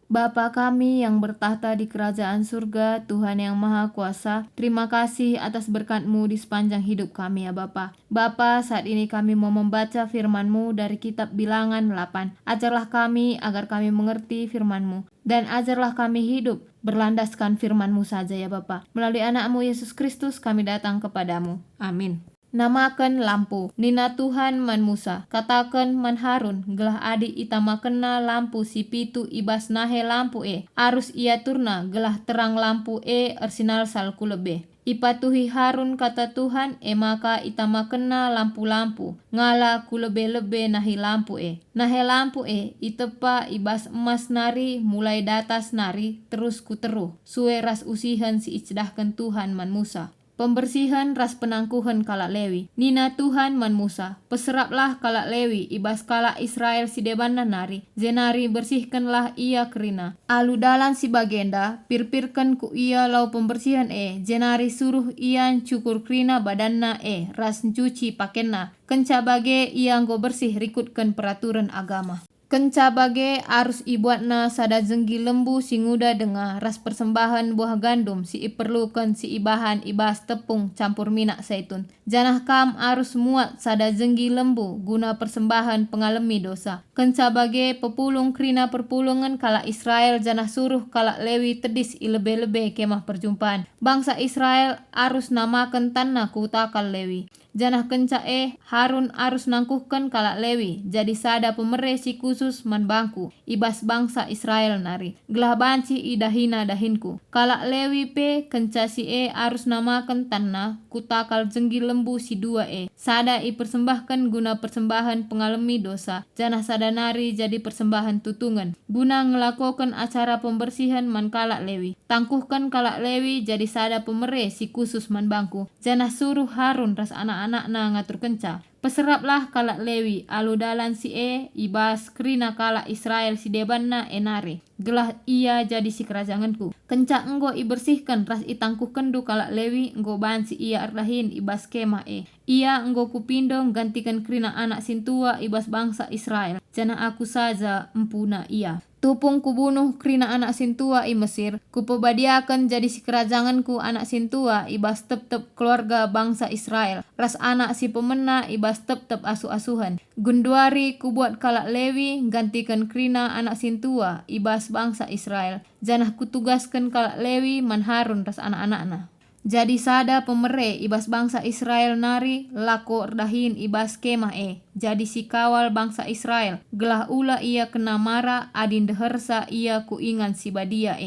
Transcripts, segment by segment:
Bapa kami yang bertahta di kerajaan surga, Tuhan yang Maha Kuasa, terima kasih atas berkat-Mu di sepanjang hidup kami ya Bapa. Bapa, saat ini kami mau membaca firman-Mu dari kitab Bilangan 8. Ajarlah kami agar kami mengerti firman-Mu, dan ajarlah kami hidup berlandaskan firman-Mu saja ya Bapa. Melalui anak-Mu Yesus Kristus kami datang kepadamu. Amin. Namakan lampu, Nina Tuhan man Musa, katakan man Harun, gelah adi itamakenna lampu si pitu ibas nahe lampu arus ia turna, gelah terang lampu ersinal salku lebe. Ipatuhi Harun kata Tuhan, maka itamakenna lampu-lampu, ngala ku lebe-lebe nahi lampu Nahe lampu itepa ibas emas nari, mulai datas nari, terus ku teruh, sue ras usihan si icedahkan Tuhan man Musa. Pembersihan ras penangkuhan kalak Lewi. Nina Tuhan man Musa, peseraplah kalak Lewi, ibas kalak Israel si debanna nari. Zenari bersihkanlah ia kerina. Alu dalan si bagenda, pirpirkan ku ia lau pembersihan Zenari suruh ian cukur kerina badanna ras cuci pakenna. Kenca bage ia nggo bersih rikutkan peraturan agama. Kenca bage arus ibuatna sada jenggi lembu singuda denga ras persembahan buah gandum si iperlukan si ibahan ibas tepung campur minyak zaitun. Janah kam arus muat sada jenggi lembu guna persembahan pengalami dosa. Kenca bage pepulung krina perpulungan kala Israel janah suruh kala Lewi tedis ilebe-lebe kemah perjumpaan. Bangsa Israel arus namakan tanah kutakal Lewi. Janah kenca Harun arus nangkuhkan kalak Lewi, jadi sada pemere si khusus man bangku, ibas bangsa Israel nari. Gelah banci idahina dahinku. Kalak Lewi pe kenca si arus namakan tanah, kutakal jenggi lembu si dua sada persembahkan guna persembahan pengalami dosa, janah sada nari jadi persembahan tutungan. Guna ngelakokan acara pembersihan man kalak Lewi. Tangkuhkan kalak Lewi jadi sada pemere si khusus man bangku, janah suruh Harun ras anak-anak na ngatur kenca. Peseraplah kalak Lewi, alu dalan si ibas kerina kalak Israel si debanna enare. Gelah ia jadi si kerajanganku. Kenca enggo ibersihkan ras itangkuhkan du kalak Lewi, enggo ban si ia ardahin ibas kemah Ia enggo kupindo gantikan kerina anak sintua ibas bangsa Israel. Janah aku saja empuna ia. Tupung kubunuh kerina anak sintua Mesir, kupebadiakan jadi si kerajanganku anak sintua ibas tep-tep keluarga bangsa Israel. Ras anak si pemena ibas tep-tep asu-asuhan. Gunduari kubuat kalak Lewi gantikan kerina anak sintua ibas bangsa Israel. Janah kutugaskan kalak Lewi man Harun ras anak-anakna. Jadi sada pemere ibas bangsa Israel nari lako erdahin ibas kemah jadi si kawal bangsa Israel. Gelah ula ia kena mara adin dehersa ia kuingan si badia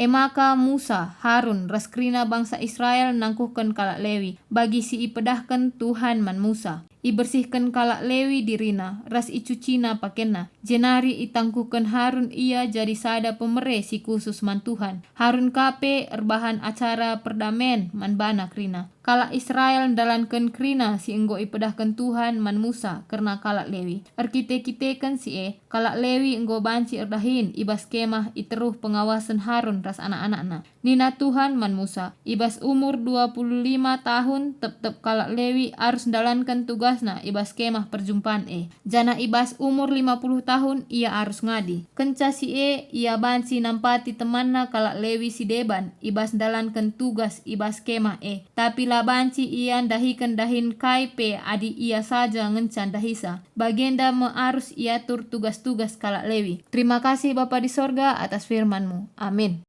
maka Musa Harun ras kerina bangsa Israel nangkuhkan kalak Lewi bagi si ipedahkan Tuhan man Musa. Ibersihkan kalak Lewi dirina, ras icucina pakena. Jenari itangkuhkan Harun ia jadi sada pemere si khusus man Tuhan. Harun kape erbahan acara perdamen man bana krina. Kalak Israel dalankan krina si enggo ipedahkan Tuhan man Musa karena kalak Lewi. Erkite-kitekan si kalak Lewi enggo banci erdahin ibas kemah iteruh pengawasan Harun ras anak-anakna. Nina Tuhan man Musa, ibas umur 25 tahun tep-tep kalak Lewi harus dalankan tugasna ibas kemah perjumpaan Jana ibas umur 50 tahun ia harus ngadi. Kenca si ia banci nampati temanna kalak Lewi si deban ibas dalankan tugas ibas kemah tapi labanci ian dahikan dahin kaipe adi ia saja ngencan dahisa. Bagenda mearus iatur tugas-tugas kalak Lewi. Terima kasih Bapa di sorga atas firman-Mu. Amin.